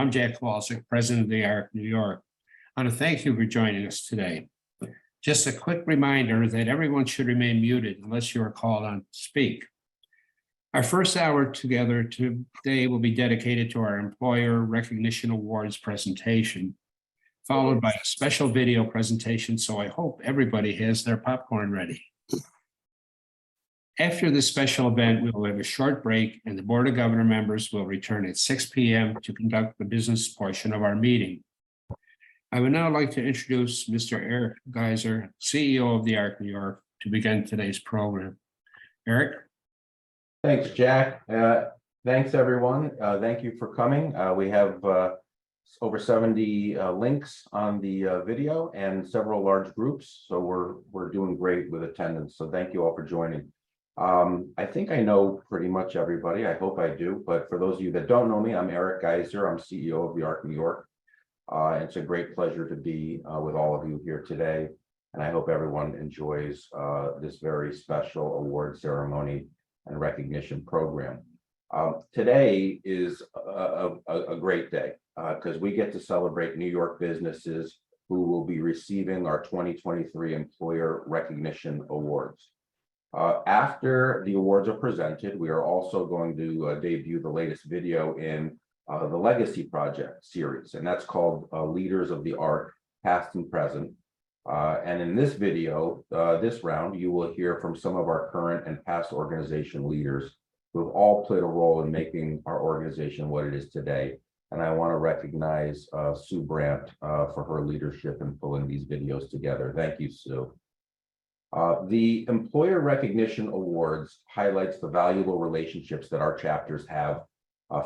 I'm Jack Walsick, President of the ARC New York. I want to thank you for joining us today. Just a quick reminder that everyone should remain muted unless you are called on to speak. Our first hour together today will be dedicated to our Employer Recognition Awards presentation, followed by a special video presentation, so I hope everybody has their popcorn ready. After this special event, we will have a short break and the Board of Governor members will return at 6 p.m. to conduct the business portion of our meeting. I would now like to introduce Mr. Eric Geiser, CEO of the ARC New York, to begin today's program. Eric? Thanks, Jack. Thanks, everyone. Thank you for coming. We have over 70 links on the video and several large groups, so we're doing great with attendance. So thank you all for joining. I think I know pretty much everybody. I hope I do. But for those of you that don't know me, I'm Eric Geiser. I'm CEO of the ARC New York. It's a great pleasure to be with all of you here today. And I hope everyone enjoys this very special award ceremony and recognition program. Today is a great day because we get to celebrate New York businesses who will be receiving our 2023 Employer Recognition Awards. After the awards are presented, we are also going to debut the latest video in the Legacy Project series, and that's called Leaders of the ARC, Past and Present. And in this video, this round, you will hear from some of our current and past organization leaders who have all played a role in making our organization what it is today. And I want to recognize Sue Brandt for her leadership in pulling these videos together. Thank you, Sue. The Employer Recognition Awards highlights the valuable relationships that our chapters have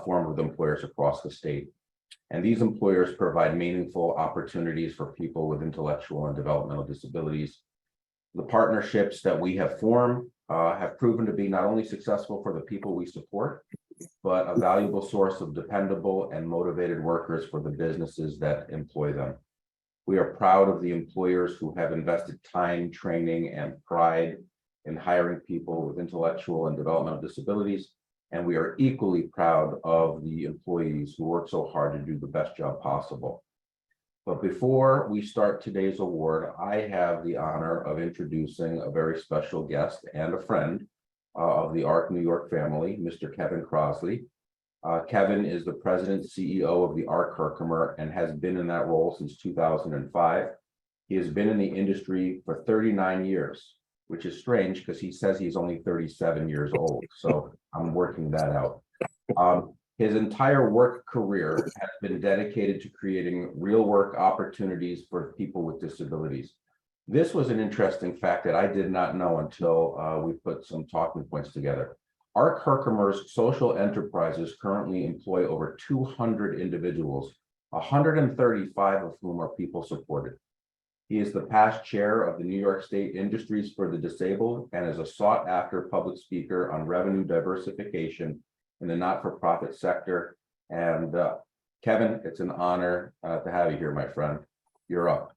formed with employers across the state. And these employers provide meaningful opportunities for people with intellectual and developmental disabilities. The partnerships that we have formed have proven to be not only successful for the people we support, but a valuable source of dependable and motivated workers for the businesses that employ them. We are proud of the employers who have invested time, training, and pride in hiring people with intellectual and developmental disabilities. And we are equally proud of the employees who work so hard to do the best job possible. But before we start today's award, I have the honor of introducing a very special guest and a friend of the ARC New York family, Mr. Kevin Crossley. Kevin is the president and CEO of the ARC Herkimer and has been in that role since 2005. He has been in the industry for 39 years, which is strange because he says he's only 37 years old. So I'm working that out. His entire work career has been dedicated to creating real work opportunities for people with disabilities. This was an interesting fact that I did not know until we put some talking points together. ARC Herkimer's social enterprises currently employ over 200 individuals, 135 of whom are people supported. He is the past chair of the New York State Industries for the Disabled and is a sought-after public speaker on revenue diversification in the not-for-profit sector. And Kevin, it's an honor to have you here, my friend. You're up.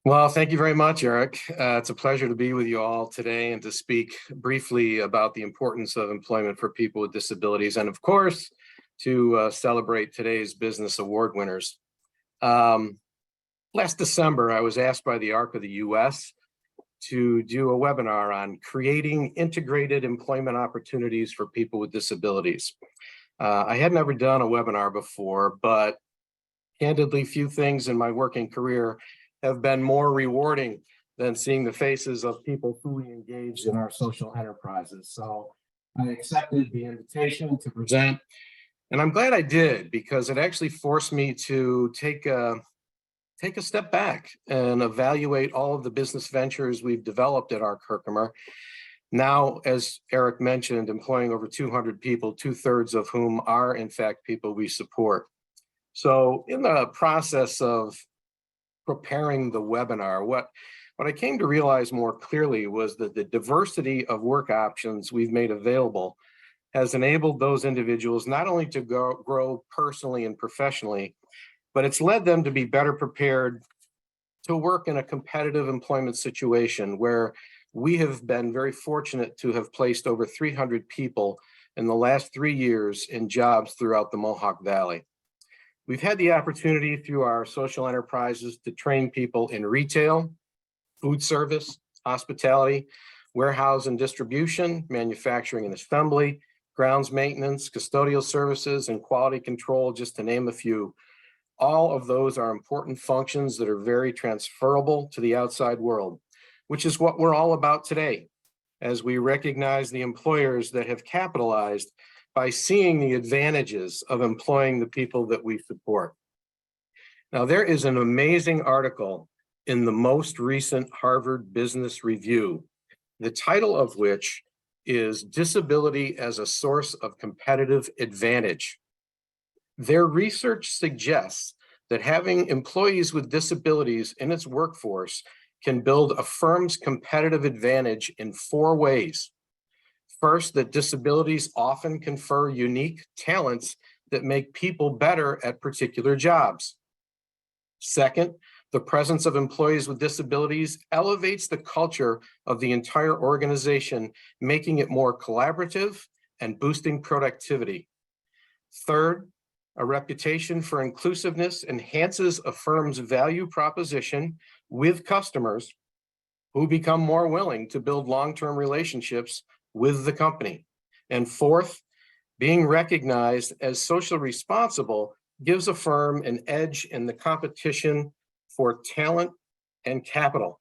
Well, thank you very much, Eric. It's a pleasure to be with you all today and to speak briefly about the importance of employment for people with disabilities and, of course, to celebrate today's business award winners. Last December, I was asked by the ARC of the U.S. to do a webinar on creating integrated employment opportunities for people with disabilities. I had never done a webinar before, but candidly, few things in my working career have been more rewarding than seeing the faces of people fully engaged in our social enterprises. So I accepted the invitation to present, and I'm glad I did because it actually forced me to take a step back and evaluate all of the business ventures we've developed at ARC Herkimer. Now, as Eric mentioned, employing over 200 people, 2/3 of whom are in fact people we support. So in the process of preparing the webinar, what I came to realize more clearly was that the diversity of work options we've made available has enabled those individuals not only to grow personally and professionally, but it's led them to be better prepared to work in a competitive employment situation where we have been very fortunate to have placed over 300 people in the last 3 years in jobs throughout the Mohawk Valley. We've had the opportunity through our social enterprises to train people in retail, food service, hospitality, warehouse and distribution, manufacturing and assembly, grounds maintenance, custodial services, and quality control, just to name a few. All of those are important functions that are very transferable to the outside world, which is what we're all about today, as we recognize the employers that have capitalized by seeing the advantages of employing the people that we support. Now, there is an amazing article in the most recent Harvard Business Review, the title of which is Disability as a Source of Competitive Advantage. Their research suggests that having employees with disabilities in its workforce can build a firm's competitive advantage in 4 ways. First, that disabilities often confer unique talents that make people better at particular jobs. Second, the presence of employees with disabilities elevates the culture of the entire organization, making it more collaborative and boosting productivity. Third, a reputation for inclusiveness enhances a firm's value proposition with customers who become more willing to build long-term relationships with the company. And fourth, being recognized as socially responsible gives a firm an edge in the competition for talent and capital.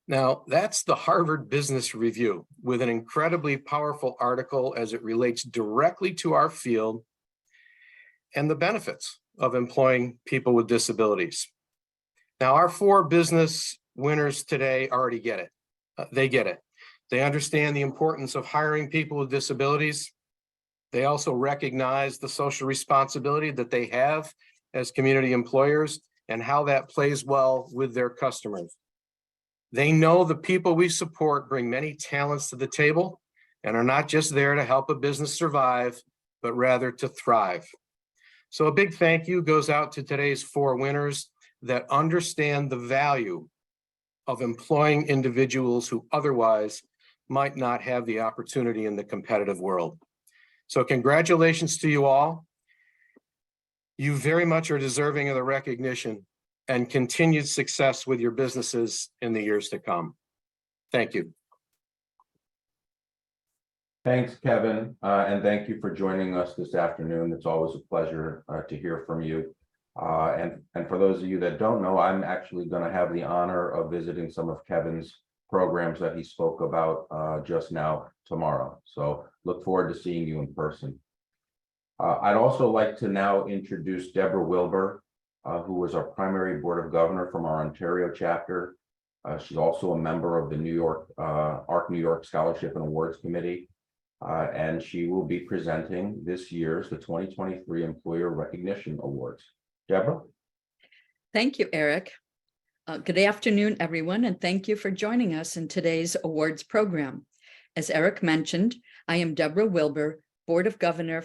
Now, that's the Harvard Business Review, with an incredibly powerful article as it relates directly to our field and the benefits of employing people with disabilities. Now, our 4 business winners today already get it. They get it. They understand the importance of hiring people with disabilities. They also recognize the social responsibility that they have as community employers and how that plays well with their customers. They know the people we support bring many talents to the table and are not just there to help a business survive, but rather to thrive. So a big thank you goes out to today's 4 winners that understand the value of employing individuals who otherwise might not have the opportunity in the competitive world. So congratulations to you all. You very much are deserving of the recognition and continued success with your businesses in the years to come. Thank you. Thanks, Kevin, and thank you for joining us this afternoon. It's always a pleasure to hear from you. And for those of you that don't know, I'm actually going to have the honor of visiting some of Kevin's programs that he spoke about just now tomorrow. So look forward to seeing you in person. I'd also like to now introduce Deborah Wilbur, who was our primary board of governor from our Ontario chapter. She's also a member of the ARC New York Scholarship and Awards Committee. And she will be presenting this year's the 2023 Employer Recognition Awards. Deborah? Thank you, Eric. Good afternoon, everyone, and thank you for joining us in today's awards program. As Eric mentioned, I am Deborah Wilbur, Board of Governor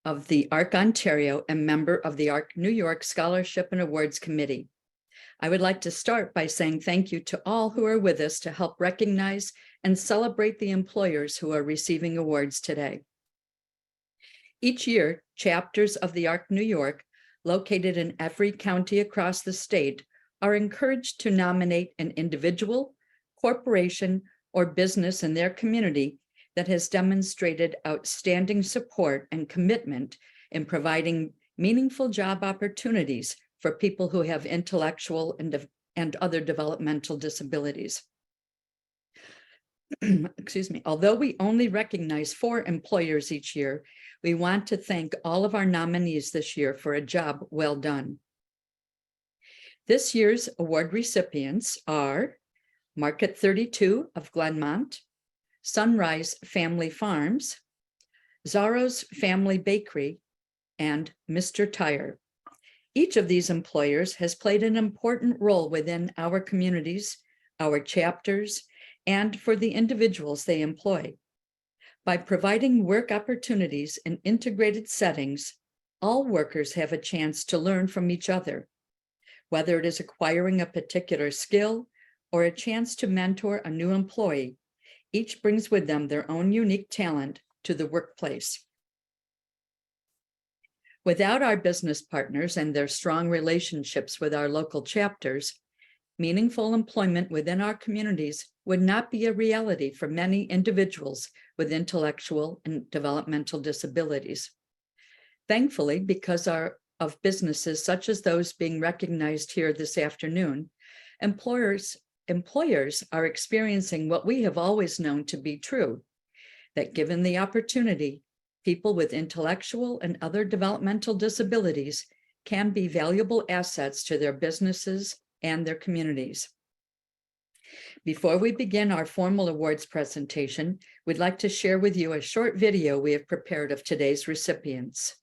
of the ARC Ontario and member of the ARC New York Scholarship and Awards Committee. I would like to start by saying thank you to all who are with us to help recognize and celebrate the employers who are receiving awards today. Each year, chapters of the ARC New York, located in every county across the state, are encouraged to nominate an individual, corporation, or business in their community that has demonstrated outstanding support and commitment in providing meaningful job opportunities for people who have intellectual and other developmental disabilities. Excuse me. Although we only recognize 4 employers each year, we want to thank all of our nominees this year for a job well done. This year's award recipients are Market 32 of Glenmont, Sunrise Family Farms, Zaro's Family Bakery, and Mr. Tire. Each of these employers has played an important role within our communities, our chapters, and for the individuals they employ. By providing work opportunities in integrated settings, all workers have a chance to learn from each other, whether it is acquiring a particular skill or a chance to mentor a new employee. Each brings with them their own unique talent to the workplace. Without our business partners and their strong relationships with our local chapters, meaningful employment within our communities would not be a reality for many individuals with intellectual and developmental disabilities. Thankfully, because of businesses such as those being recognized here this afternoon, employers are experiencing what we have always known to be true, that given the opportunity, people with intellectual and other developmental disabilities can be valuable assets to their businesses and their communities. Before we begin our formal awards presentation, we'd like to share with you a short video we have prepared of today's recipients.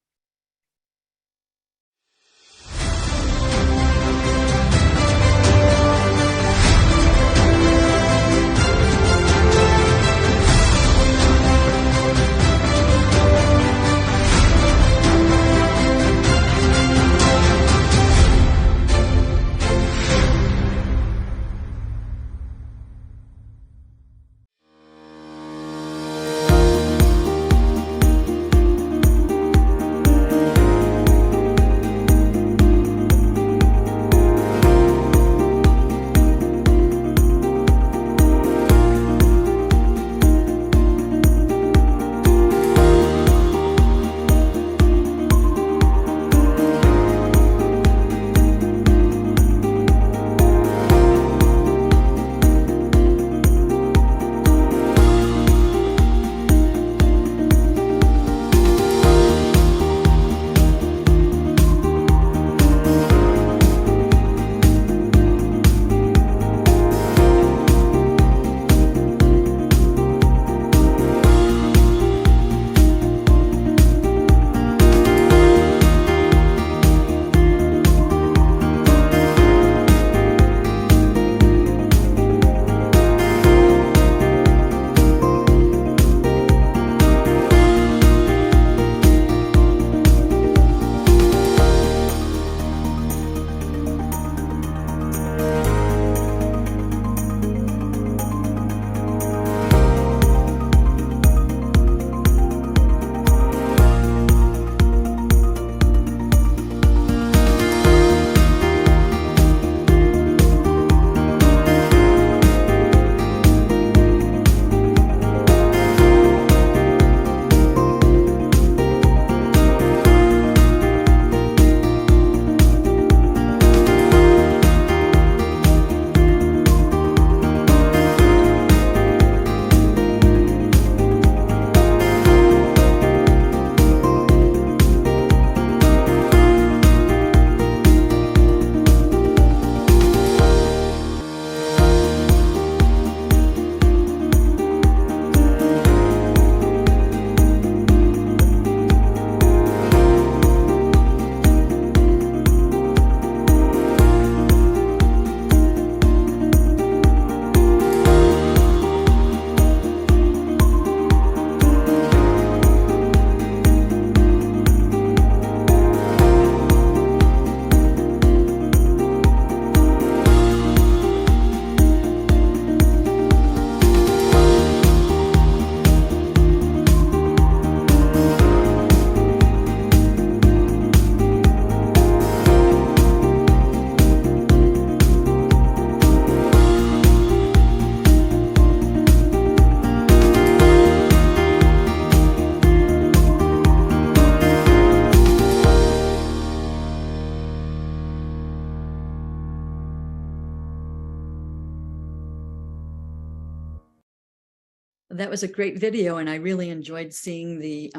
That was a great video, and I really enjoyed seeing the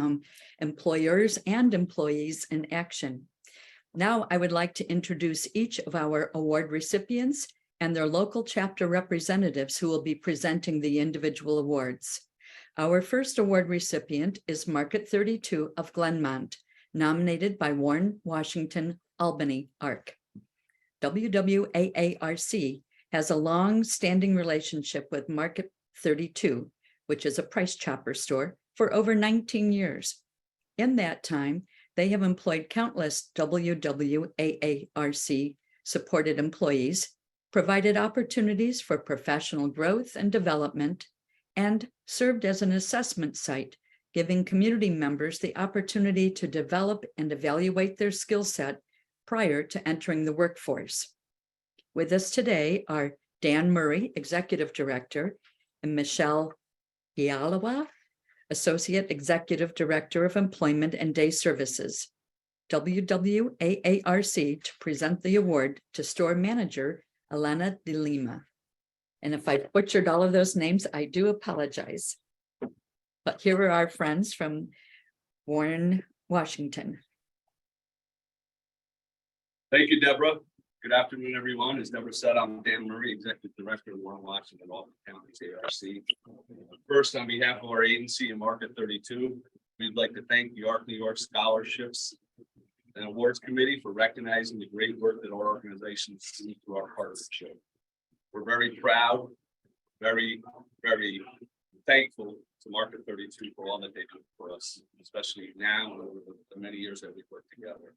employers and employees in action. Now I would like to introduce each of our award recipients and their local chapter representatives who will be presenting the individual awards. Our first award recipient is Market 32 of Glenmont, nominated by Warren Washington Albany ARC. WWAARC has a long-standing relationship with Market 32, which is a Price Chopper store, for over 19 years. In that time, they have employed countless WWAARC supported employees, provided opportunities for professional growth and development, and served as an assessment site giving community members the opportunity to develop and evaluate their skill set prior to entering the workforce. With us today are Dan Murray, Executive Director, and Michelle Yalawa, Associate Executive Director of Employment and Day Services, WWAARC, to present the award to Store Manager Elena de Lima. And if I butchered all of those names, I do apologize. But here are our friends from Warren, Washington. Thank you, Deborah. Good afternoon, everyone. As Deborah said, I'm Dan Murray, Executive Director of Warren, Washington, Alton County's ARC. First, on behalf of our agency and Market 32, we'd like to thank the ARC New York Scholarships and Awards Committee for recognizing the great work that our organizations do through our partnership. We're very proud, very thankful to Market 32 for all that they do for us, especially now and over the many years that we've worked together.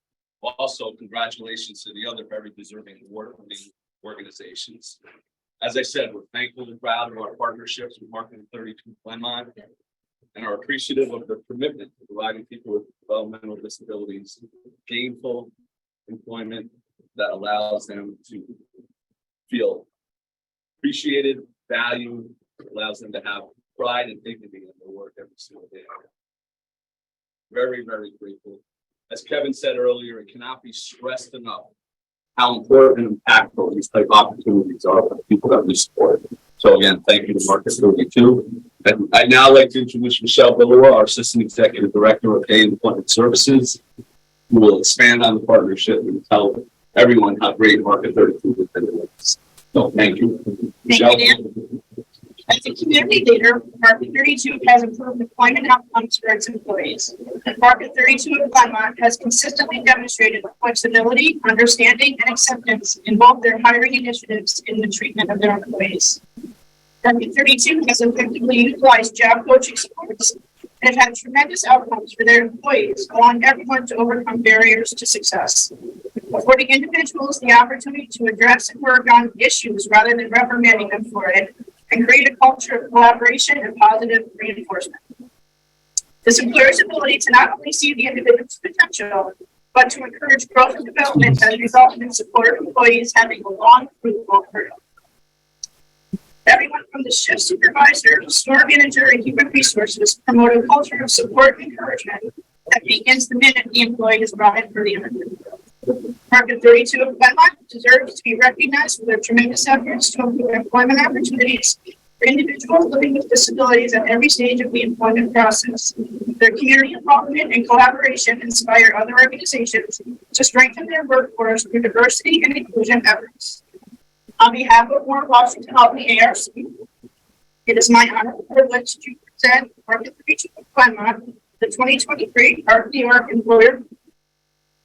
Also, congratulations to the other very deserving award-winning organizations. As I said, we're thankful and proud of our partnerships with Market 32 Glenmont and are appreciative of their commitment to providing people with developmental disabilities gainful employment that allows them to feel appreciated, valued, allows them to have pride and dignity in their work every single day. Very grateful. As Kevin said earlier, it cannot be stressed enough how important and impactful these type of opportunities are for the people that we support. So again, thank you to Market 32. And I'd now like to introduce Michelle Billowa, our Assistant Executive Director of Day and Employment Services, who will expand on the partnership and tell everyone how great Market 32 has been with us. So thank you. Michelle. Thank you, Dan. As a community leader, Market 32 has improved employment outcomes for its employees. Market 32 of Glenmont has consistently demonstrated flexibility, understanding, and acceptance in both their hiring initiatives and the treatment of their employees. Market 32 has effectively utilized job coaching supports and has had tremendous outcomes for their employees, allowing everyone to overcome barriers to success. Affording individuals the opportunity to address and work on issues rather than reprimanding them for it, and create a culture of collaboration and positive reinforcement. This employer's ability to not only see the individual's potential, but to encourage growth and development has resulted in support of employees having a long, fruitful career. Everyone from the shift supervisor, store manager, and human resources promote a culture of support and encouragement that begins the minute the employee is brought in for the interview. Market 32 of Glenmont deserves to be recognized for their tremendous efforts to improve employment opportunities for individuals living with disabilities at every stage of the employment process. Their community involvement and collaboration inspire other organizations to strengthen their workforce through diversity and inclusion efforts. On behalf of Warren, Washington, Alton ARC, it is my honor and privilege to present Market 32 of Glenmont, the 2023 ARC New York Employer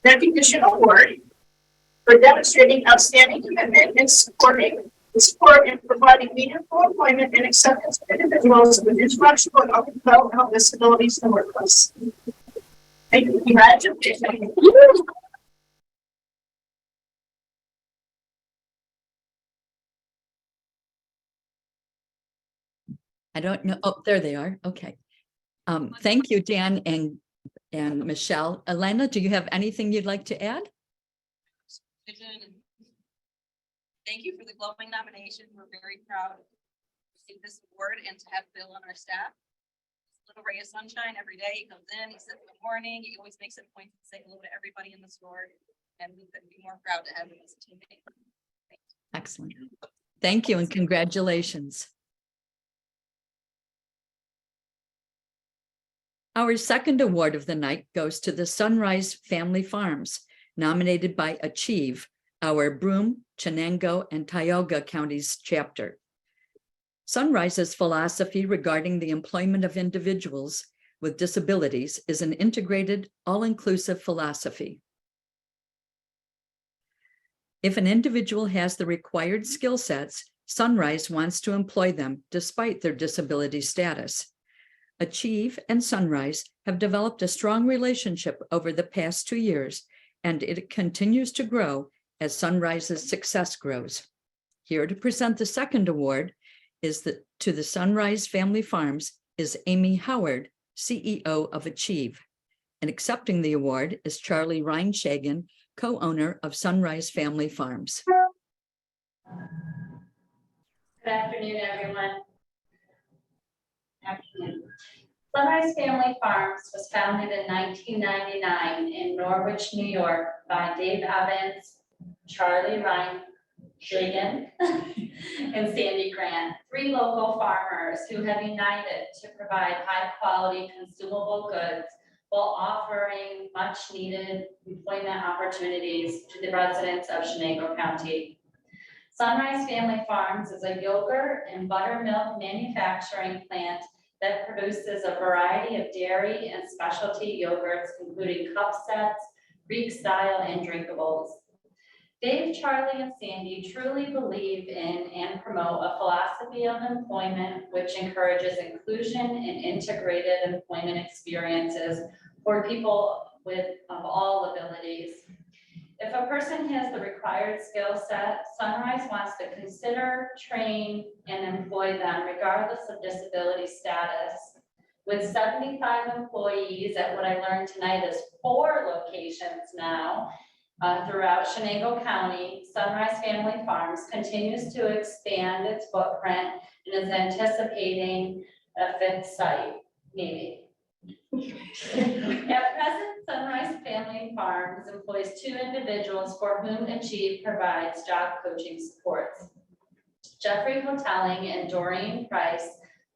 Recognition Award for demonstrating outstanding commitment in supporting and providing meaningful employment and acceptance of individuals with intellectual and developmental disabilities in the workplace. Thank you. Congratulations. I don't know. Oh, there they are. Okay. Thank you, Dan and Michelle. Elena, do you have anything you'd like to add? Thank you for the glowing nomination. We're very proud to receive this award and to have Bill on our staff. Little ray of sunshine every day. He comes in, he sits in the morning, he always makes it a point to say hello to everybody in the store, and we couldn't be more proud to have him as a teammate. Excellent. Thank you and congratulations. Our second award of the night goes to the Sunrise Family Farms, nominated by Achieve, our Broome, Chenango, and Tioga counties chapter. Sunrise's philosophy regarding the employment of individuals with disabilities is an integrated, all-inclusive philosophy. If an individual has the required skill sets, Sunrise wants to employ them despite their disability status. Achieve and Sunrise have developed a strong relationship over the past 2 years, and it continues to grow as Sunrise's success grows. Here to present the second award to the Sunrise Family Farms is Amy Howard, CEO of Achieve. And accepting the award is Charlie Reinshagen, co-owner of Sunrise Family Farms. Good afternoon, everyone. Afternoon. Sunrise Family Farms was founded in 1999 in Norwich, New York by Dave Evans, Charlie Reinshagen, and Sandy Grant, 3 local farmers who have united to provide high-quality consumable goods while offering much-needed employment opportunities to the residents of Chenango County. Sunrise Family Farms is a yogurt and buttermilk manufacturing plant that produces a variety of dairy and specialty yogurts, including cup sets, Greek style, and drinkables. Dave, Charlie, and Sandy truly believe in and promote a philosophy of employment which encourages inclusion and integrated employment experiences for people of all abilities. If a person has the required skill set, Sunrise wants to consider, train, and employ them regardless of disability status. With 75 employees at what I learned tonight is 4 locations now throughout Chenango County, Sunrise Family Farms continues to expand its footprint and is anticipating a 5th site, maybe. At present, Sunrise Family Farms employs 2 individuals for whom Achieve provides job coaching supports. Jeffrey Hotelling and Doreen Price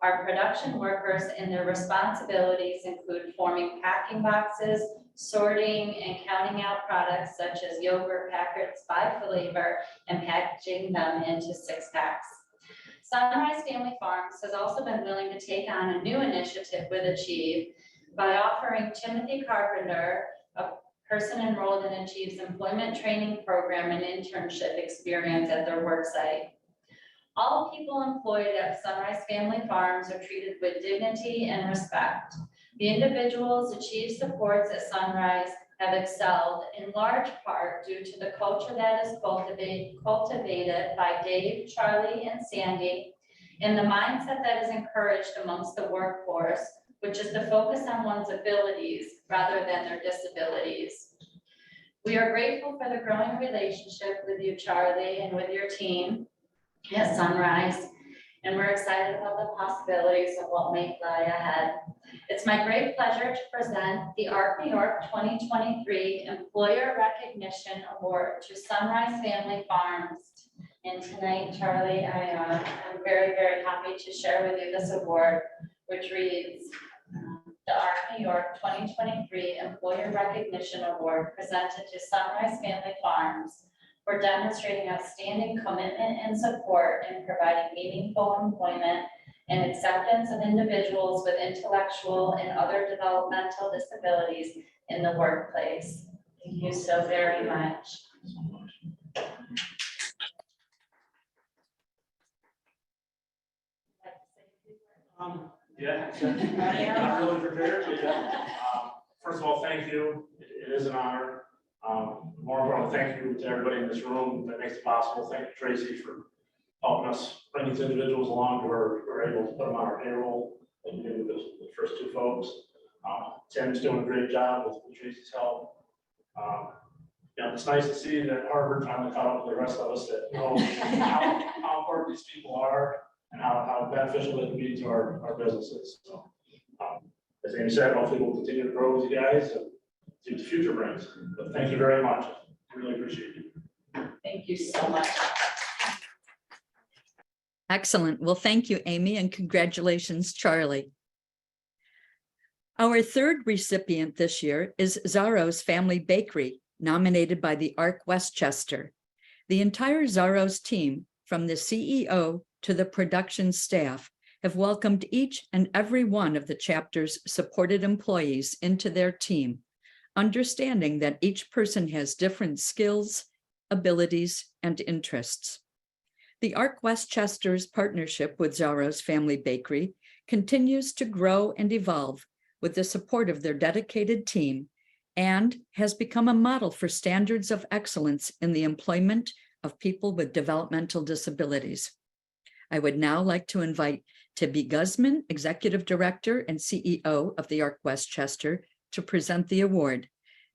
are production workers, and their responsibilities include forming packing boxes, sorting and counting out products such as yogurt packets by flavor and packaging them into 6-packs. Sunrise Family Farms has also been willing to take on a new initiative with Achieve by offering Timothy Carpenter, a person enrolled in Achieve's employment training program and internship experience at their work site. All people employed at Sunrise Family Farms are treated with dignity and respect. The individuals Achieve supports at Sunrise have excelled in large part due to the culture that is cultivated by Dave, Charlie, and Sandy, and the mindset that is encouraged amongst the workforce, which is to focus on one's abilities rather than their disabilities. We are grateful for the growing relationship with you, Charlie, and with your team at Sunrise, and we're excited about the possibilities of what may lie ahead. It's my great pleasure to present the ARC New York 2023 Employer Recognition Award to Sunrise Family Farms. And tonight, Charlie, I'm very, very happy to share with you this award, which reads, the ARC New York 2023 Employer Recognition Award presented to Sunrise Family Farms for demonstrating outstanding commitment and support in providing meaningful employment and acceptance of individuals with intellectual and other developmental disabilities in the workplace. Thank you so very much. Yeah, not really prepared, but yeah. First of all, thank you. It is an honor. More importantly, thank you to everybody in this room that makes it possible. Thank you, Tracy, for helping us bring these individuals along to where we're able to put them on our payroll, like we did with the first 2 folks. Tim's doing a great job with Tracy's help. Yeah, it's nice to see that Harvard finally caught up with the rest of us that know how important these people are and how beneficial they can be to our businesses. So, as Amy said, hopefully we'll continue to grow with you guys and see what the future brings. But thank you very much. I really appreciate you. Thank you so much. Excellent. Well, thank you, Amy, and congratulations, Charlie. Our 3rd recipient this year is Zaro's Family Bakery, nominated by the ARC Westchester. The entire Zaro's team, from the CEO to the production staff, have welcomed each and every one of the chapter's supported employees into their team, understanding that each person has different skills, abilities, and interests. The ARC Westchester's partnership with Zaro's Family Bakery continues to grow and evolve with the support of their dedicated team and has become a model for standards of excellence in the employment of people with developmental disabilities. I would now like to invite Tibby Guzman, Executive Director and CEO of the ARC Westchester, to present the award.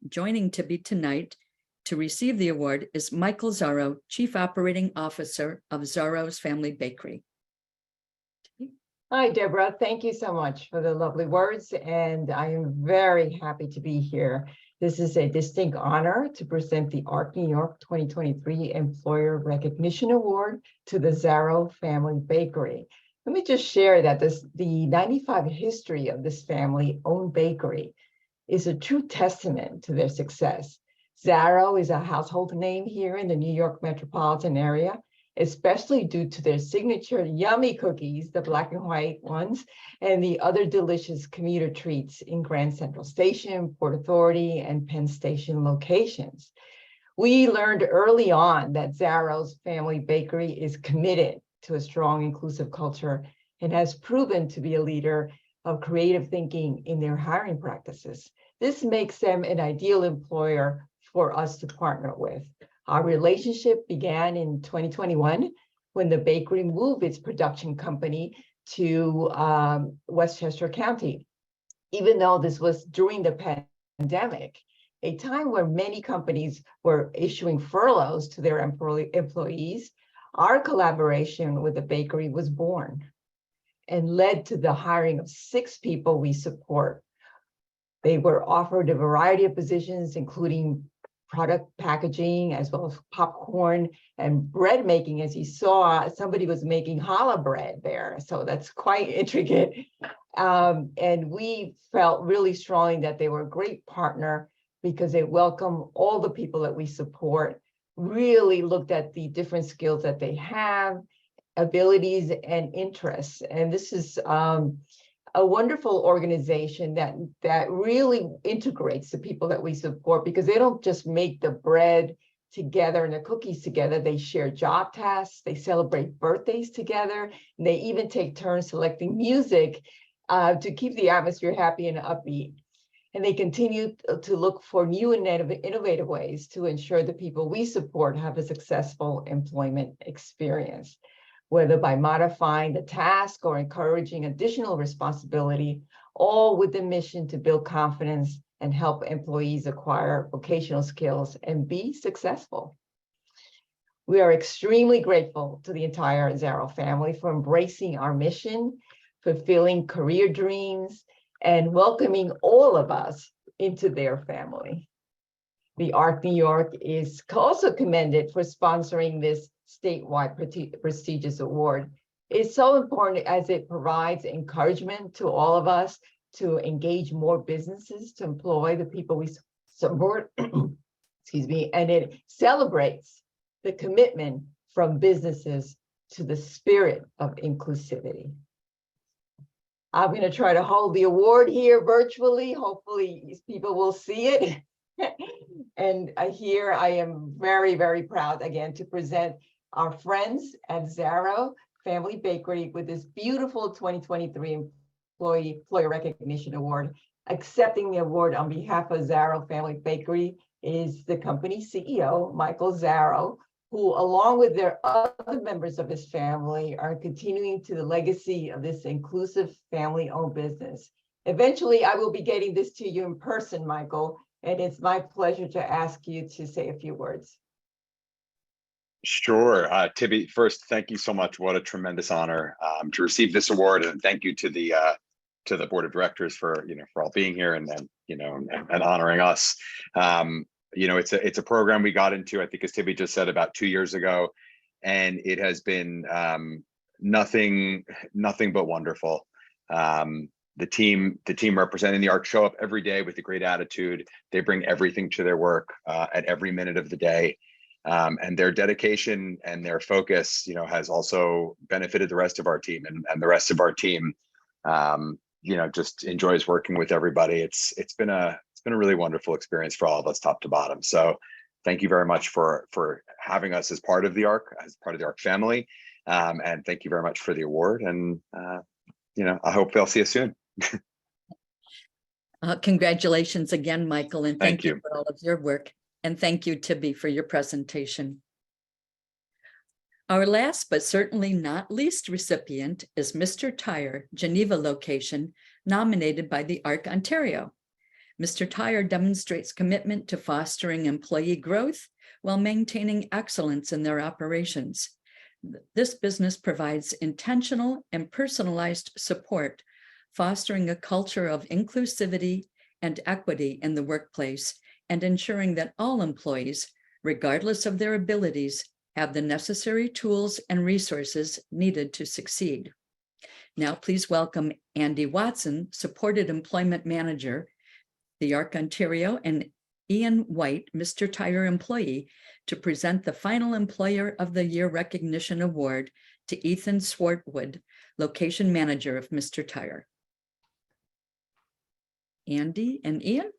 Joining Tibby tonight to receive the award is Michael Zarro, Chief Operating Officer of Zarro's Family Bakery. Hi, Deborah. Thank you so much for the lovely words, and I am very happy to be here. This is a distinct honor to present the ARC New York 2023 Employer Recognition Award to the Zarro Family Bakery. Let me just share that the 95 history of this family-owned bakery is a true testament to their success. Zarro is a household name here in the New York metropolitan area, especially due to their signature yummy cookies, the black and white ones, and the other delicious commuter treats in Grand Central Station, Port Authority, and Penn Station locations. We learned early on that Zarro's Family Bakery is committed to a strong inclusive culture and has proven to be a leader of creative thinking in their hiring practices. This makes them an ideal employer for us to partner with. Our relationship began in 2021 when the bakery moved its production company to Westchester County. Even though this was during the pandemic, a time where many companies were issuing furloughs to their employees, our collaboration with the bakery was born and led to the hiring of 6 people we support. They were offered a variety of positions, including product packaging, as well as popcorn and bread making. As you saw, somebody was making challah bread there, so that's quite intricate. And we felt really strongly that they were a great partner because they welcome all the people that we support, really looked at the different skills that they have, abilities and interests. And this is a wonderful organization that really integrates the people that we support, because they don't just make the bread together and the cookies together. They share job tasks, they celebrate birthdays together, and they even take turns selecting music to keep the atmosphere happy and upbeat. And they continue to look for new and innovative ways to ensure the people we support have a successful employment experience, whether by modifying the task or encouraging additional responsibility, all with the mission to build confidence and help employees acquire vocational skills and be successful. We are extremely grateful to the entire Zarro family for embracing our mission, fulfilling career dreams, and welcoming all of us into their family. The ARC New York is also commended for sponsoring this statewide prestigious award. It's so important as it provides encouragement to all of us to engage more businesses to employ the people we support, excuse me, and it celebrates the commitment from businesses to the spirit of inclusivity. I'm going to try to hold the award here virtually. Hopefully people will see it. And here I am very, very proud again to present our friends at Zarro Family Bakery with this beautiful 2023 Employer Recognition Award. Accepting the award on behalf of Zarro Family Bakery is the company CEO, Michael Zarro, who, along with their other members of his family, are continuing to the legacy of this inclusive family-owned business. Eventually, I will be getting this to you in person, Michael, and it's my pleasure to ask you to say a few words. Sure. Tibby, first, thank you so much. What a tremendous honor to receive this award, and thank you to the board of directors for all being here and honoring us. It's a program we got into, I think, as Tibby just said, about 2 years ago, and it has been nothing but wonderful. The team representing the ARC show up every day with a great attitude. They bring everything to their work at every minute of the day. And their dedication and their focus, has also benefited the rest of our team, and the rest of our team, just enjoys working with everybody. It's been a really wonderful experience for all of us, top to bottom. So thank you very much for having us as part of the ARC, as part of the ARC family. And thank you very much for the award. And, I hope they'll see us soon. Congratulations again, Michael, and thank you you for all of your work. And thank you, Tibby, for your presentation. Our last but certainly not least recipient is Mr. Tire, Geneva location, nominated by the ARC Ontario. Mr. Tire demonstrates commitment to fostering employee growth while maintaining excellence in their operations. This business provides intentional and personalized support, fostering a culture of inclusivity and equity in the workplace, and ensuring that all employees, regardless of their abilities, have the necessary tools and resources needed to succeed. Now, please welcome Andy Watson, Supported Employment Manager, the ARC Ontario, and Ian White, Mr. Tire employee, to present the final Employer of the Year Recognition Award to Ethan Swartwood, Location Manager of Mr. Tire. Andy and Ian?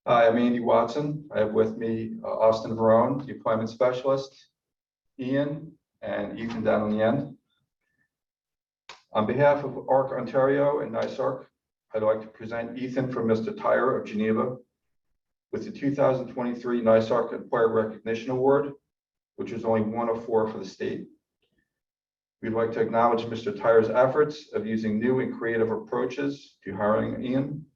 Hi, I'm Andy Watson. I have with me Austin Verone, the Employment Specialist, Ian, and Ethan down on the end. On behalf of ARC Ontario and NYSARC, I'd like to present Ethan from Mr. Tire of Geneva with the 2023 NYSARC Employer Recognition Award, which is only one of 4 for the state. We'd like to acknowledge Mr. Tire's efforts of using new and creative approaches to hiring Ian.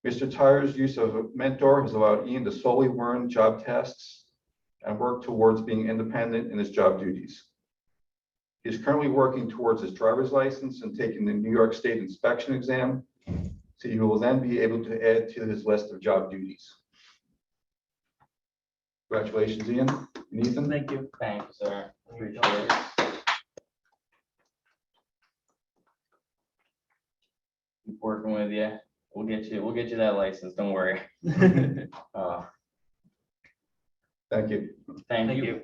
Mr. Tire's use of a mentor has allowed Ian to solely learn job tasks and work towards being independent in his job duties. He is currently working towards his driver's license and taking the New York State inspection exam, so he will then be able to add to his list of job duties. Congratulations, Ian and Ethan. Thank you. Thank you, sir. Appreciate it. Keep working with you. We'll get you that license. Don't worry. Thank you. Thank you.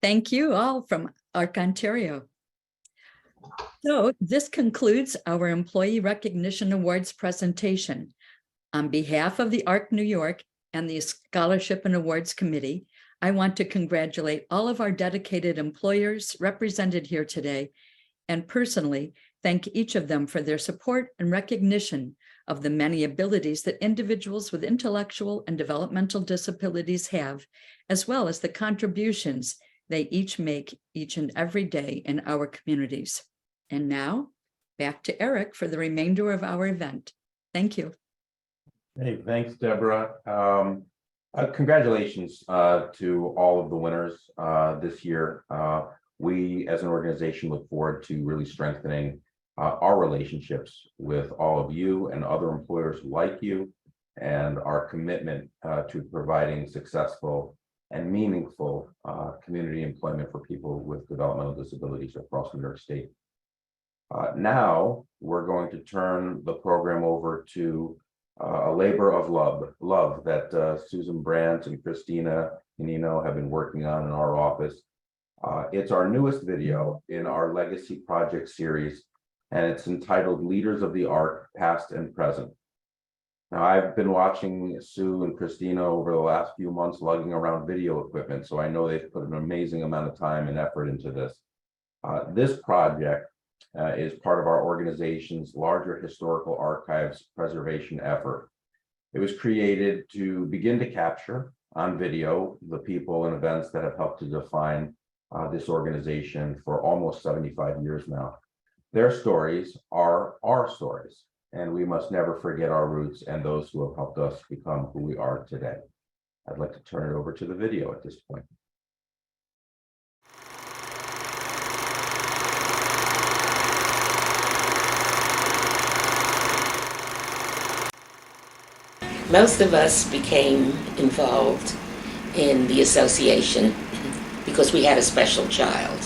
Thank you all from ARC Ontario. So this concludes our Employee Recognition Awards presentation. On behalf of the ARC New York and the Scholarship and Awards Committee, I want to congratulate all of our dedicated employers represented here today, and personally thank each of them for their support and recognition of the many abilities that individuals with intellectual and developmental disabilities have, as well as the contributions they each make each and every day in our communities. And now, back to Eric for the remainder of our event. Thank you. Hey, thanks, Deborah. Congratulations to all of the winners this year. We, as an organization, look forward to really strengthening our relationships with all of you and other employers like you, and our commitment to providing successful and meaningful community employment for people with developmental disabilities across New York State. Now, we're going to turn the program over to a labor of love that Susan Brandt and Christina Canino have been working on in our office. It's our newest video in our Legacy Project series, and it's entitled Leaders of the ARC, Past and Present. Now, I've been watching Sue and Christina over the last few months lugging around video equipment, so I know they've put an amazing amount of time and effort into this. This project is part of our organization's larger historical archives preservation effort. It was created to begin to capture on video the people and events that have helped to define this organization for almost 75 years now. Their stories are our stories, and we must never forget our roots and those who have helped us become who we are today. I'd like to turn it over to the video at this point. Most of us became involved in the association because we had a special child.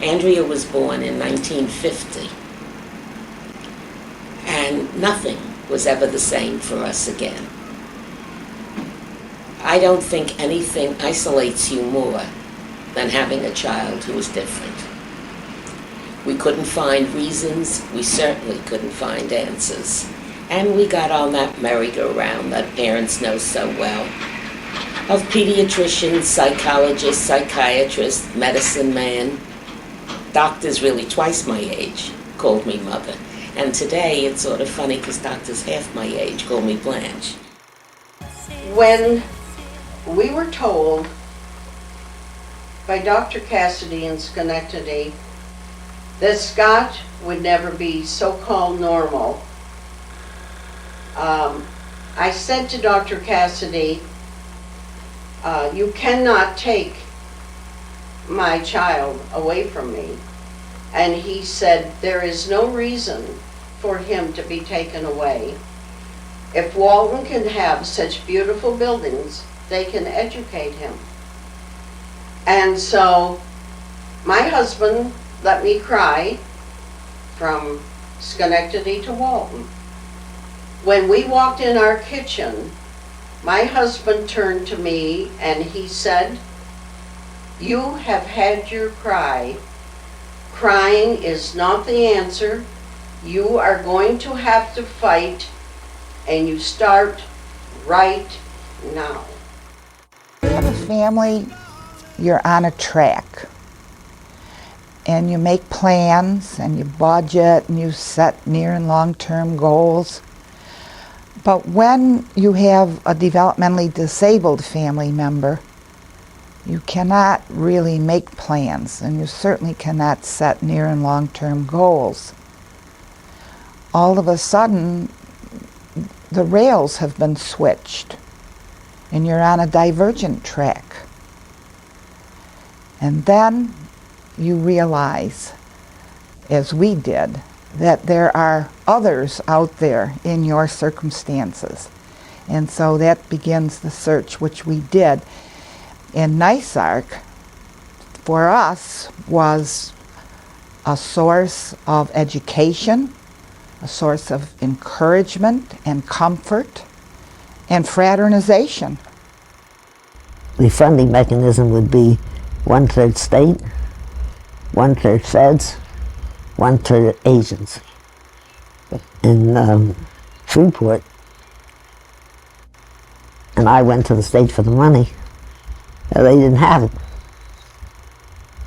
Andrea was born in 1950, and nothing was ever the same for us again. I don't think anything isolates you more than having a child who is different. We couldn't find reasons, we certainly couldn't find answers. And we got on that merry-go-round that parents know so well, of pediatricians, psychologists, psychiatrists, medicine man. Doctors really twice my age called me mother. And today it's sort of funny because doctors half my age call me Blanche. When we were told by Dr. Cassidy in Schenectady that Scott would never be so-called normal. I said to Dr. Cassidy, you cannot take my child away from me. And he said, there is no reason for him to be taken away. If Walton can have such beautiful buildings, they can educate him. And so my husband let me cry from Schenectady to Walton. When we walked in our kitchen, my husband turned to me and he said, you have had your cry. Crying is not the answer. You are going to have to fight, and you start right now. You have a family, you're on a track. And you make plans, and you budget, and you set near and long-term goals. But when you have a developmentally disabled family member, you cannot really make plans, and you certainly cannot set near and long-term goals. All of a sudden, the rails have been switched, and you're on a divergent track. And then you realize, as we did, that there are others out there in your circumstances. And so that begins the search, which we did. And NYSARC, for us, was a source of education, a source of encouragement and comfort and fraternization. The funding mechanism would be 1/3 state, 1/3 feds, 1/3 agency. In Shreveport, and I went to the state for the money, they didn't have it.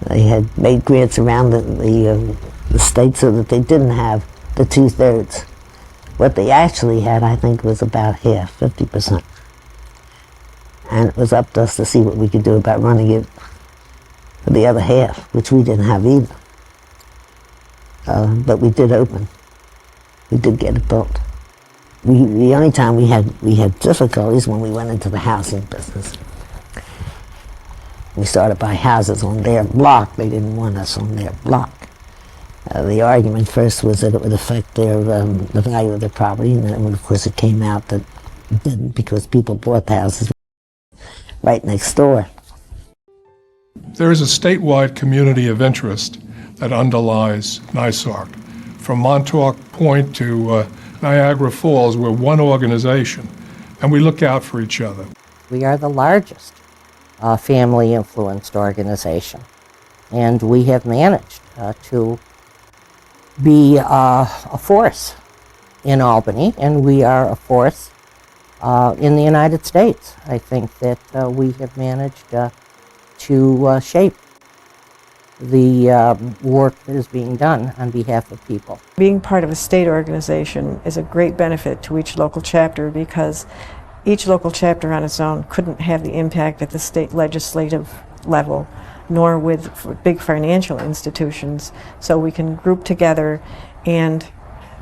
They had made grants around the state so that they didn't have the 2/3. What they actually had, I think, was about half, 50%. And it was up to us to see what we could do about running it for the other half, which we didn't have either. But we did open. We did get it built. The only time we had difficulties when we went into the housing business. We started to buy houses on their block. They didn't want us on their block. The argument first was that it would affect the value of their property, and then of course it came out that it didn't, because people bought the houses right next door. There is a statewide community of interest that underlies NYSARC. From Montauk Point to Niagara Falls, we're one organization, and we look out for each other. We are the largest family-influenced organization, and we have managed to be a force in Albany, and we are a force in the United States. I think that we have managed to shape the work that is being done on behalf of people. Being part of a state organization is a great benefit to each local chapter, because each local chapter on its own couldn't have the impact at the state legislative level, nor with big financial institutions. So we can group together, and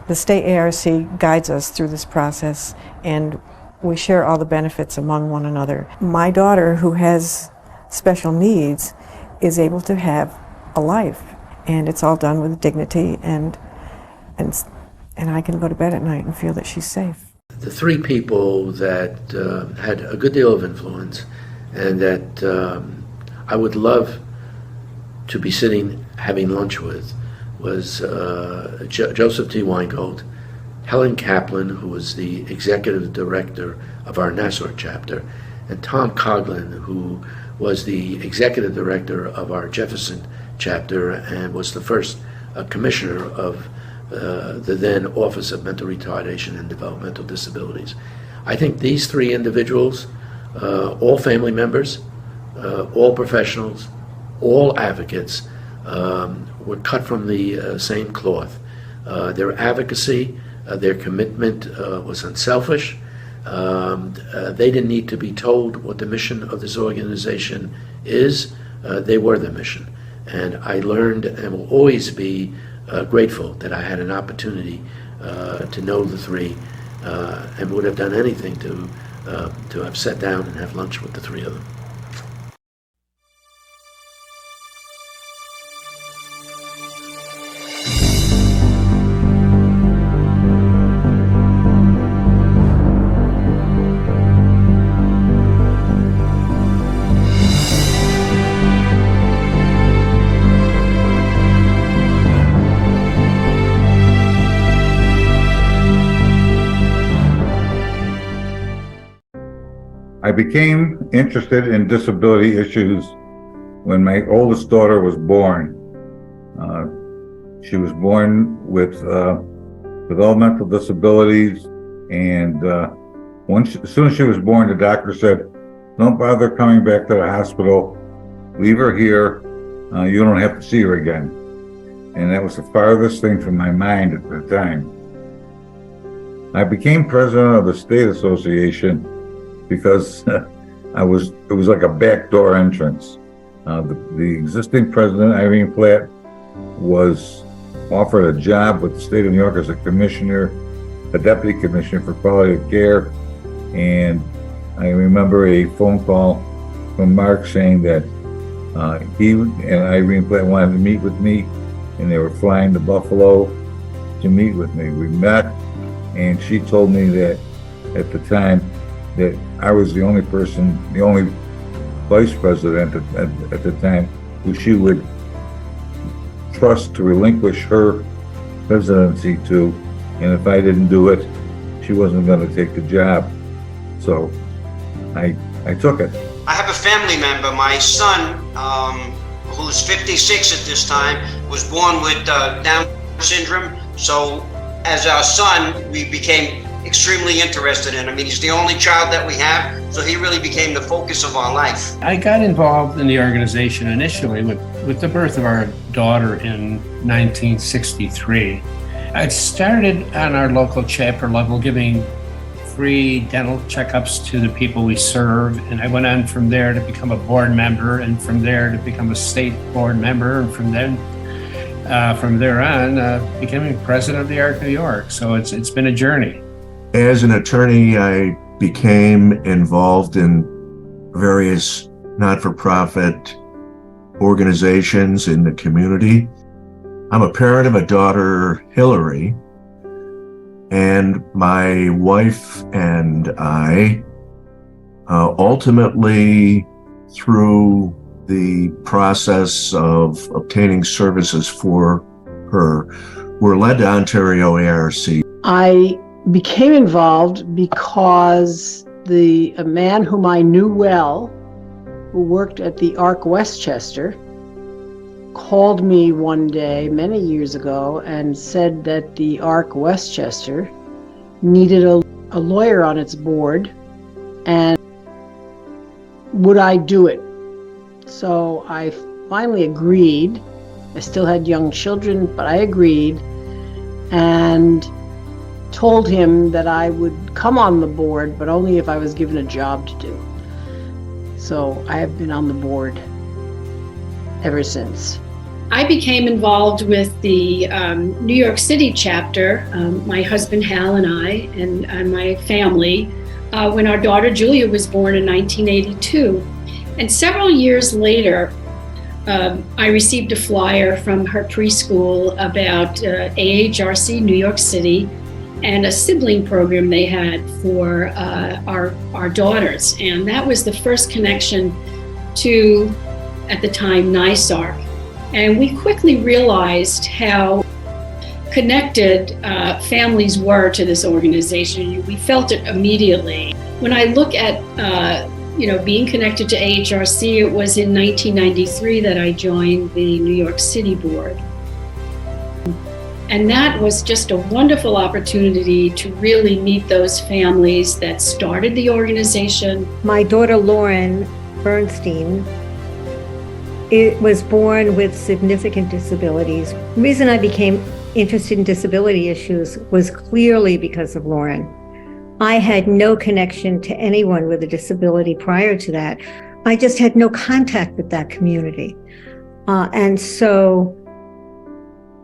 the state ARC guides us through this process, and we share all the benefits among one another. My daughter, who has special needs, is able to have a life, and it's all done with dignity, and I can go to bed at night and feel that she's safe. The three people that had a good deal of influence, and that I would love to be sitting having lunch with, was Joseph T. Weingold, Helen Kaplan, who was the executive director of our Nassau chapter, and Tom Coughlin, who was the executive director of our Jefferson chapter and was the first commissioner of the then Office of Mental Retardation and Developmental Disabilities. I think these three individuals, all family members, all professionals, all advocates, were cut from the same cloth. Their advocacy, their commitment was unselfish. They didn't need to be told what the mission of this organization is. They were the mission. And I learned and will always be grateful that I had an opportunity to know the three and would have done anything to have sat down and have lunch with the three of them. I became interested in disability issues when my oldest daughter was born. She was born with developmental disabilities, and as soon as she was born, the doctor said, "Don't bother coming back to the hospital. Leave her here. You don't have to see her again." And that was the farthest thing from my mind at the time. I became president of the state association because it was like a backdoor entrance. The existing president, Irene Platt, was offered a job with the state of New York as a commissioner, a deputy commissioner for quality of care. And I remember a phone call from Mark saying that he and Irene Platt wanted to meet with me, and they were flying to Buffalo to meet with me. We met, and she told me that at the time that I was the only person, the only vice president at the time who she would trust to relinquish her presidency to, and if I didn't do it, she wasn't going to take the job. So I took it. I have a family member, my son, who's 56 at this time, was born with Down syndrome. So as our son, we became extremely interested in him. I mean, he's the only child that we have, so he really became the focus of our life. I got involved in the organization initially with the birth of our daughter in 1963. I started on our local chapter level giving free dental checkups to the people we serve, and I went on from there to become a board member, and from there to become a state board member, and from there on becoming president of the ARC New York. So it's been a journey. As an attorney, I became involved in various not-for-profit organizations in the community. I'm a parent of a daughter, Hillary, and my wife and I ultimately, through the process of obtaining services for her, were led to Ontario ARC. I became involved because a man whom I knew well, who worked at the ARC Westchester, called me one day many years ago and said that the ARC Westchester needed a lawyer on its board, and would I do it? So I finally agreed. I still had young children, but I agreed and told him that I would come on the board, but only if I was given a job to do. So I have been on the board ever since. I became involved with the New York City chapter, my husband Hal and I, and my family, when our daughter Julia was born in 1982. And several years later, I received a flyer from her preschool about AHRC New York City and a sibling program they had for our daughters. And that was the first connection to, at the time, NYSARC. And we quickly realized how connected families were to this organization. We felt it immediately. When I look at being connected to AHRC, it was in 1993 that I joined the New York City board. And that was just a wonderful opportunity to really meet those families that started the organization. My daughter Lauren Bernstein was born with significant disabilities. The reason I became interested in disability issues was clearly because of Lauren. I had no connection to anyone with a disability prior to that. I just had no contact with that community. And so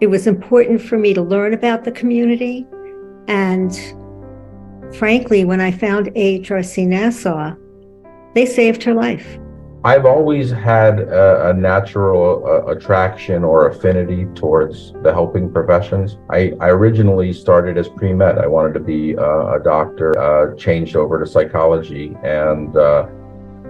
it was important for me to learn about the community. And frankly, when I found AHRC Nassau, they saved her life. I've always had a natural attraction or affinity towards the helping professions. I originally started as pre-med. I wanted to be a doctor, changed over to psychology, and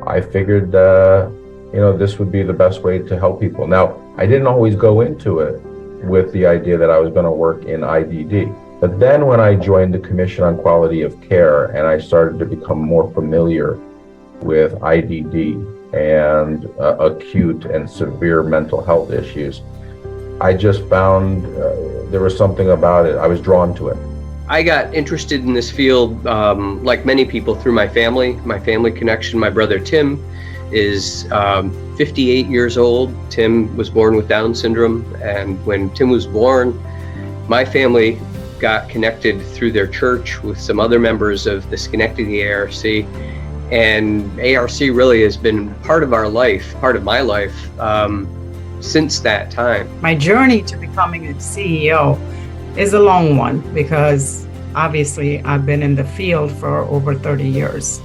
I figured, this would be the best way to help people. Now, I didn't always go into it with the idea that I was going to work in IDD. But then when I joined the Commission on Quality of Care and I started to become more familiar with IDD and acute and severe mental health issues, I just found there was something about it. I was drawn to it. I got interested in this field, like many people, through my family connection. My brother Tim is 58 years old. Tim was born with Down syndrome, and when Tim was born, my family got connected through their church with some other members of the Schenectady ARC. And ARC really has been part of our life, part of my life, since that time. My journey to becoming a CEO is a long one because obviously I've been in the field for over 30 years.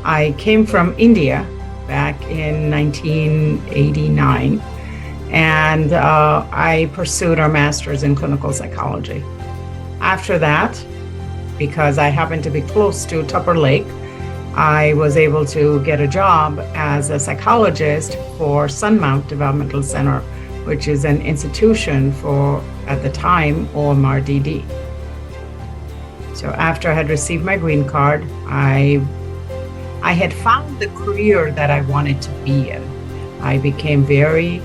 I came from India back in 1989, and I pursued a master's in clinical psychology. After that, because I happened to be close to Tupper Lake, I was able to get a job as a psychologist for Sunmount Developmental Center, which is an institution for, at the time, OMRDD. So after I had received my green card, I had found the career that I wanted to be in. I became very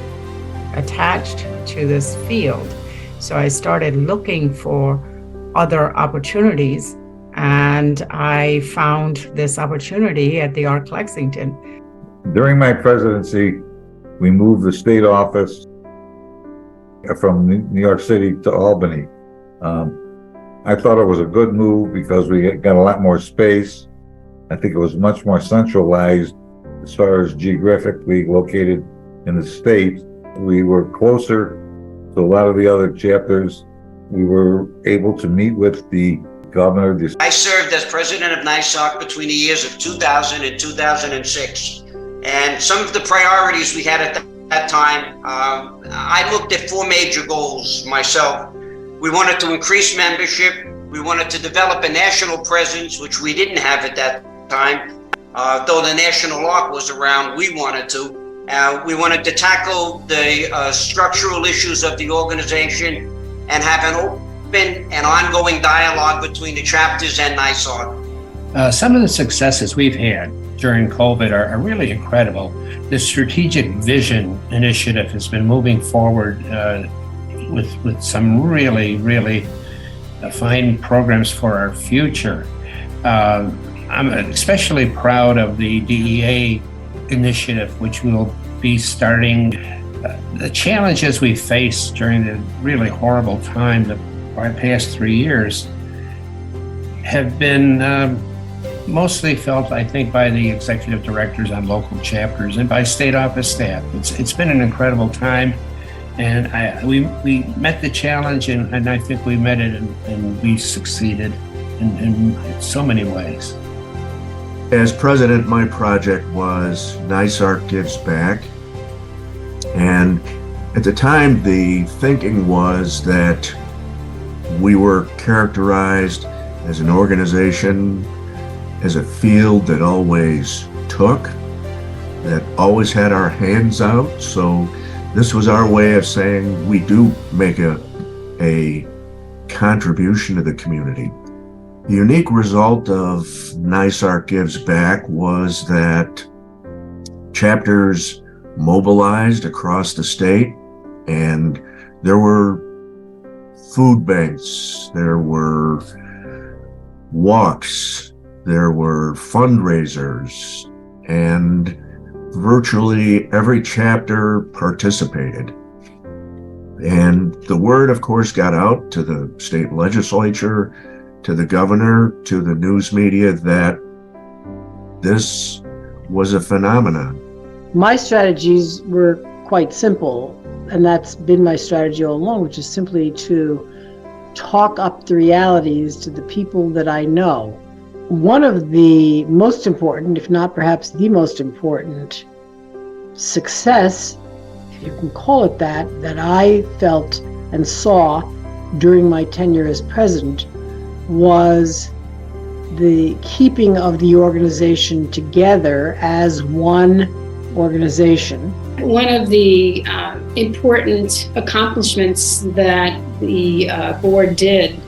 attached to this field. So I started looking for other opportunities, and I found this opportunity at the ARC Lexington. During my presidency, we moved the state office from New York City to Albany. I thought it was a good move because we got a lot more space. I think it was much more centralized as far as geographically located in the state. We were closer to a lot of the other chapters. We were able to meet with the governor. I served as president of NYSOC between the years of 2000 and 2006. And some of the priorities we had at that time, I looked at 4 major goals myself. We wanted to increase membership. We wanted to develop a national presence, which we didn't have at that time. Though the National ARC was around, we wanted to. We wanted to tackle the structural issues of the organization and have an open and ongoing dialogue between the chapters and NYSOC. Some of the successes we've had during COVID are really incredible. The Strategic Vision Initiative has been moving forward with some really fine programs for our future. I'm especially proud of the DEA initiative, which will be starting. The challenges we faced during the really horrible time, the past 3 years, have been mostly felt, I think, by the executive directors on local chapters and by state office staff. It's been an incredible time, and we met the challenge, and I think we met it, and we succeeded in so many ways. As president, my project was NYSARC Gives Back. And at the time, the thinking was that we were characterized as an organization, as a field that always took, that always had our hands out. So this was our way of saying we do make a contribution to the community. The unique result of NYSARC Gives Back was that chapters mobilized across the state, and there were food banks, there were walks, there were fundraisers, and virtually every chapter participated. And the word, of course, got out to the state legislature to the governor, to the news media, that this was a phenomenon. My strategies were quite simple, and that's been my strategy all along, which is simply to talk up the realities to the people that I know. One of the most important, if not perhaps the most important success, if you can call it that I felt and saw during my tenure as president was the keeping of the organization together as one organization. One of the important accomplishments that the board did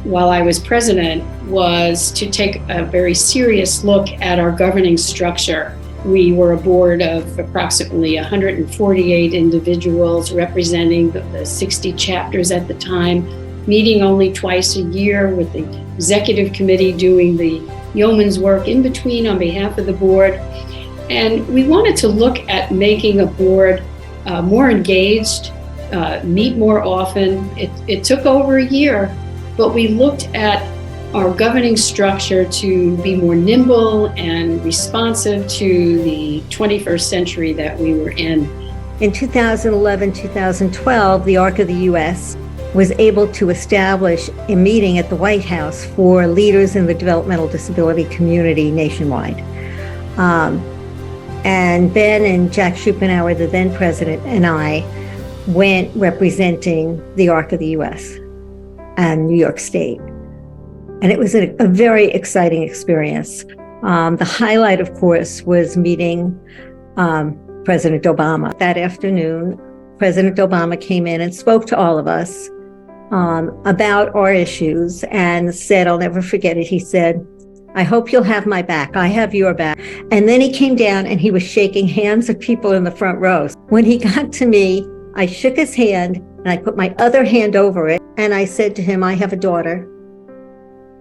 while I was president was to take a very serious look at our governing structure. We were a board of approximately 148 individuals representing the 60 chapters at the time, meeting only twice a year with the executive committee doing the yeoman's work in between on behalf of the board. And we wanted to look at making a board more engaged, meet more often. It took over a year, but we looked at our governing structure to be more nimble and responsive to the 21st century that we were in. In 2011-2012, the ARC of the U.S. was able to establish a meeting at the White House for leaders in the developmental disability community nationwide. And Ben and Jack Schupenauer, the then president, and I went representing the ARC of the U.S. and New York State. And it was a very exciting experience. The highlight, of course, was meeting President Obama. That afternoon, President Obama came in and spoke to all of us about our issues and said, I'll never forget it, he said, I hope you'll have my back. I have your back. And then he came down and he was shaking hands of people in the front rows. When he got to me, I shook his hand and I put my other hand over it. And I said to him, I have a daughter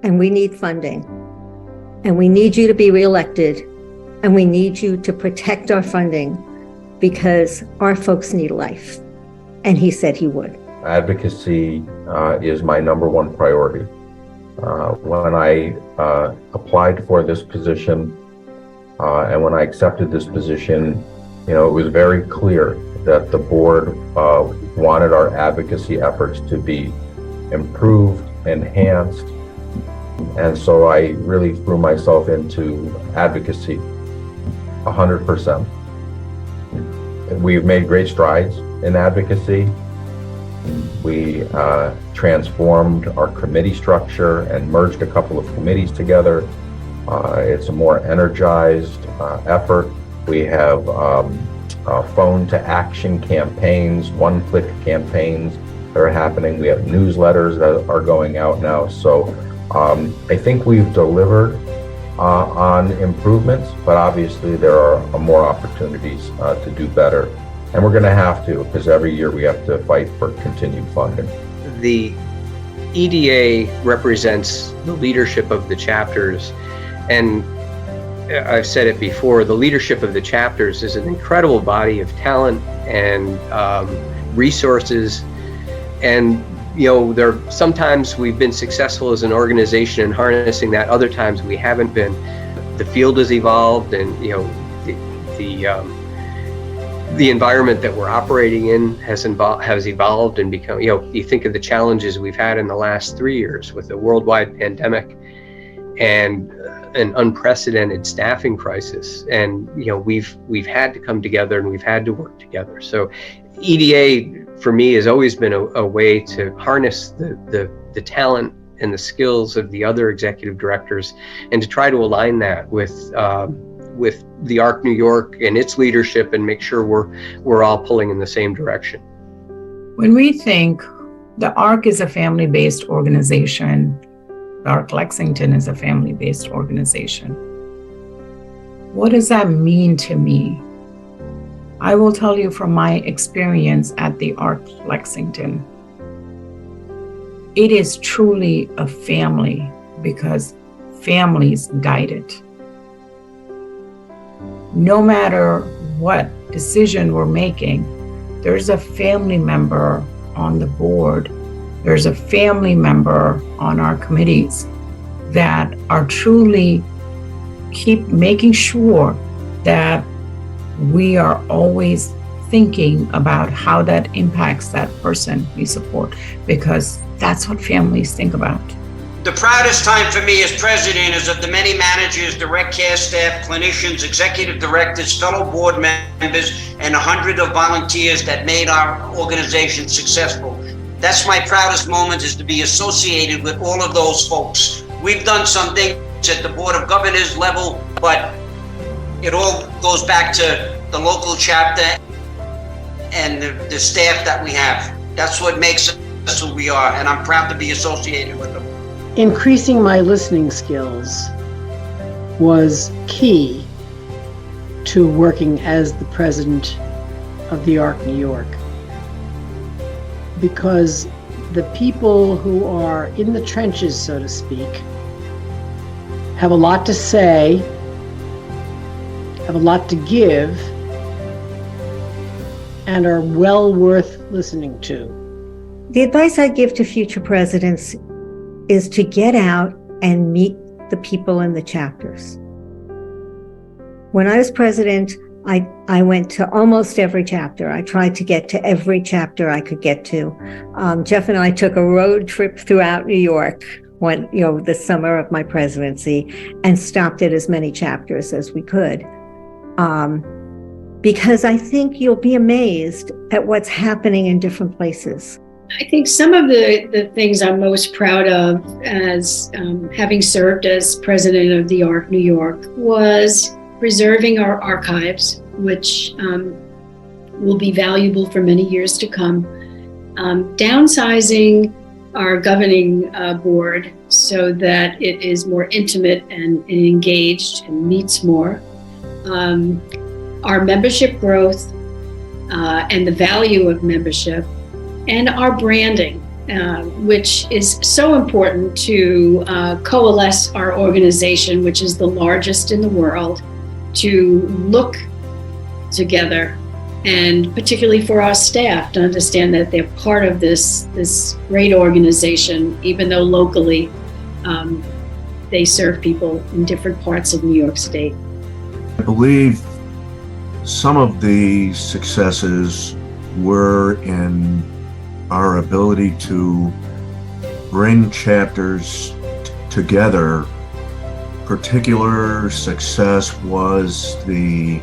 and we need funding. And we need you to be reelected. And we need you to protect our funding because our folks need life. And he said he would. Advocacy is my number one priority. When I applied for this position and when I accepted this position, it was very clear that the board wanted our advocacy efforts to be improved, enhanced, and so I really threw myself into advocacy 100%. We've made great strides in advocacy. We transformed our committee structure and merged a couple of committees together. It's a more energized effort. We have phone to action campaigns, one-click campaigns that are happening. We have newsletters that are going out now. So I think we've delivered on improvements, but obviously there are more opportunities to do better. And we're going to have to, because every year we have to fight for continued funding. The EDA represents the leadership of the chapters, and I've said it before, the leadership of the chapters is an incredible body of talent and resources. And there sometimes we've been successful as an organization in harnessing that, other times we haven't been. The field has evolved, and the environment that we're operating in has evolved and become, you think of the challenges we've had in the last 3 years with the worldwide pandemic and an unprecedented staffing crisis. And, we've had to come together and we've had to work together. So EDA for me has always been a way to harness the talent and the skills of the other executive directors and to try to align that with the ARC New York and its leadership and make sure we're all pulling in the same direction. When we think the ARC is a family-based organization, the ARC Lexington is a family-based organization, what does that mean to me? I will tell you from my experience at the ARC Lexington, it is truly a family because families guide it. No matter what decision we're making, there's a family member on the board there's a family member on our committees that are truly keep making sure that we are always thinking about how that impacts that person we support, because that's what families think about. The proudest time for me as president is of the many managers, direct care staff, clinicians, executive directors, fellow board members, and 100 of volunteers that made our organization successful. That's my proudest moment, is to be associated with all of those folks. We've done some things at the Board of Governors level, but it all goes back to the local chapter and the staff that we have. That's what makes us who we are, and I'm proud to be associated with them. Increasing my listening skills was key to working as the president of the ARC New York, because the people who are in the trenches, so to speak, have a lot to say, have a lot to give, and are well worth listening to. The advice I give to future presidents is to get out and meet the people in the chapters. When I was president, I went to almost every chapter. I tried to get to every chapter I could get to. Jeff and I took a road trip throughout New York when, the summer of my presidency, and stopped at as many chapters as we could. Because I think you'll be amazed at what's happening in different places. I think some of the things I'm most proud of as having served as president of the ARC New York was preserving our archives, which will be valuable for many years to come. Downsizing our governing board so that it is more intimate and engaged and meets more. Our membership growth and the value of membership, and our branding, which is so important to coalesce our organization, which is the largest in the world, to look together, and particularly for our staff to understand that they're part of this great organization, even though locally they serve people in different parts of New York State. I believe some of the successes were in our ability to bring chapters together. Particular success was the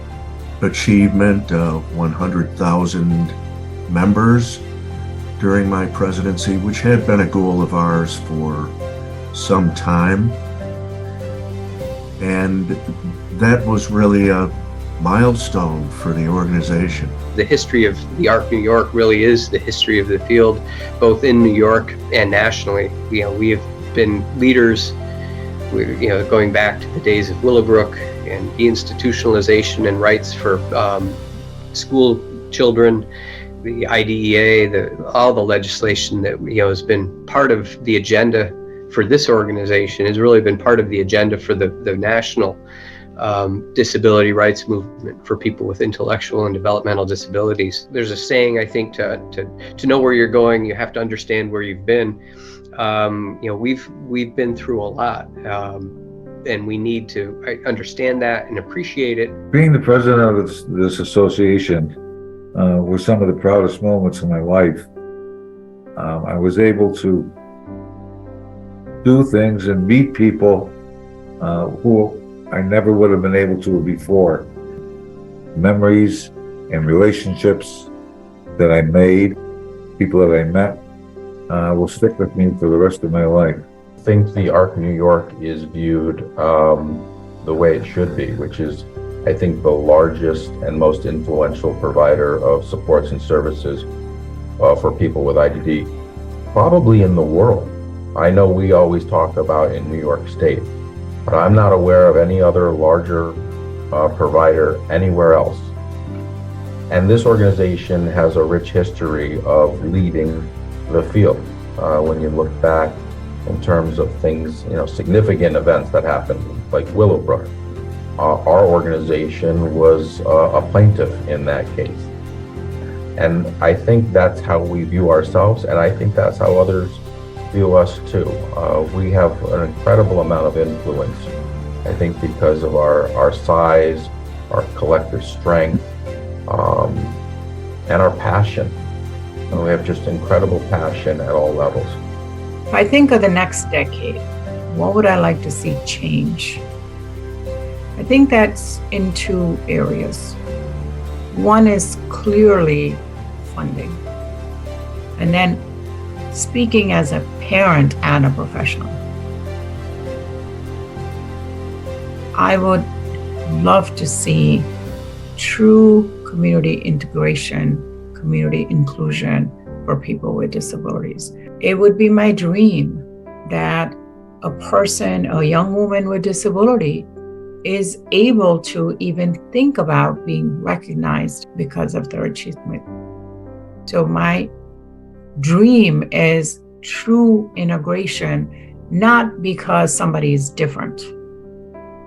achievement of 100,000 members during my presidency, which had been a goal of ours for some time. And that was really a milestone for the organization. The history of the ARC New York really is the history of the field, both in New York and nationally. We have been leaders, going back to the days of Willowbrook and deinstitutionalization and rights for school children, the IDEA, all the legislation that has been part of the agenda for this organization, has really been part of the agenda for the national disability rights movement for people with intellectual and developmental disabilities. There's a saying, I think, to know where you're going, you have to understand where you've been. We've been through a lot, and we need to understand that and appreciate it. Being the president of this association were some of the proudest moments of my life. I was able to do things and meet people who I never would have been able to before. Memories and relationships that I made, people that I met, will stick with me for the rest of my life. I think the ARC New York is viewed the way it should be, which is, I think, the largest and most influential provider of supports and services for people with IDD, probably in the world. I know we always talk about in New York State, but I'm not aware of any other larger provider anywhere else. And this organization has a rich history of leading the field. When you look back in terms of things, significant events that happened, like Willowbrook, our organization was a plaintiff in that case. And I think that's how we view ourselves, and I think that's how others view us too. We have an incredible amount of influence, I think, because of our size, our collective strength, and our passion. And we have just incredible passion at all levels. If I think of the next decade, what would I like to see change? I think that's in two areas. One is clearly funding. And then speaking as a parent and a professional, I would love to see true community integration, community inclusion for people with disabilities. It would be my dream that a person, a young woman with disability, is able to even think about being recognized because of their achievement. So my dream is true integration, not because somebody is different,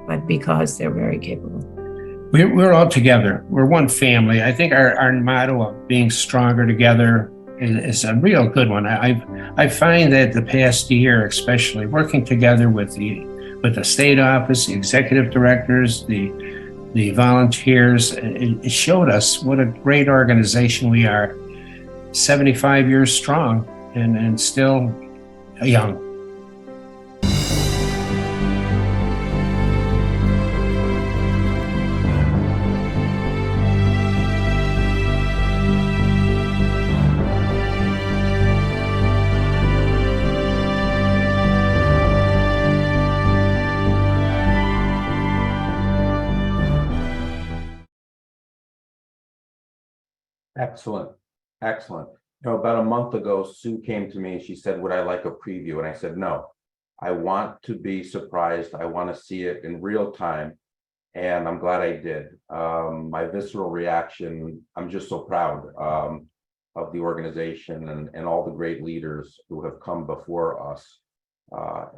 but because they're very capable. We're all together. We're one family. I think our motto of being stronger together is a real good one. I find that the past year, especially working together with the state office, the executive directors, the volunteers, it showed us what a great organization we are. 75 years strong and still young. Excellent, excellent. You know, about a month ago, Sue came to me and she said, would I like a preview? And I said, no, I want to be surprised. I want to see it in real time. And I'm glad I did. My visceral reaction, I'm just so proud of the organization and all the great leaders who have come before us.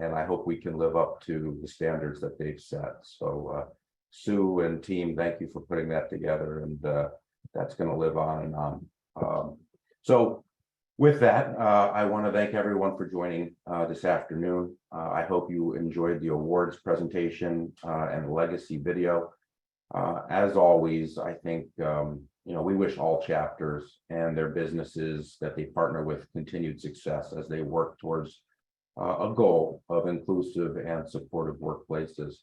And I hope we can live up to the standards that they've set. So Sue and team, thank you for putting that together. And that's going to live on and on. So with that, I want to thank everyone for joining this afternoon. I hope you enjoyed the awards presentation and the legacy video. As always, I think, we wish all chapters and their businesses that they partner with continued success as they work towards a goal of inclusive and supportive workplaces.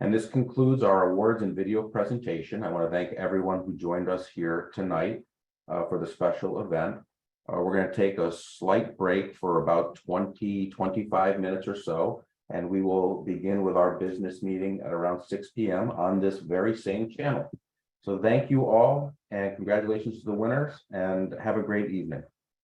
And this concludes our awards and video presentation. I want to thank everyone who joined us here tonight for the special event. We're going to take a slight break for about 20-25 minutes or so, and we will begin with our business meeting at around 6 p.m. on this very same channel. So thank you all, and congratulations to the winners, and have a great evening.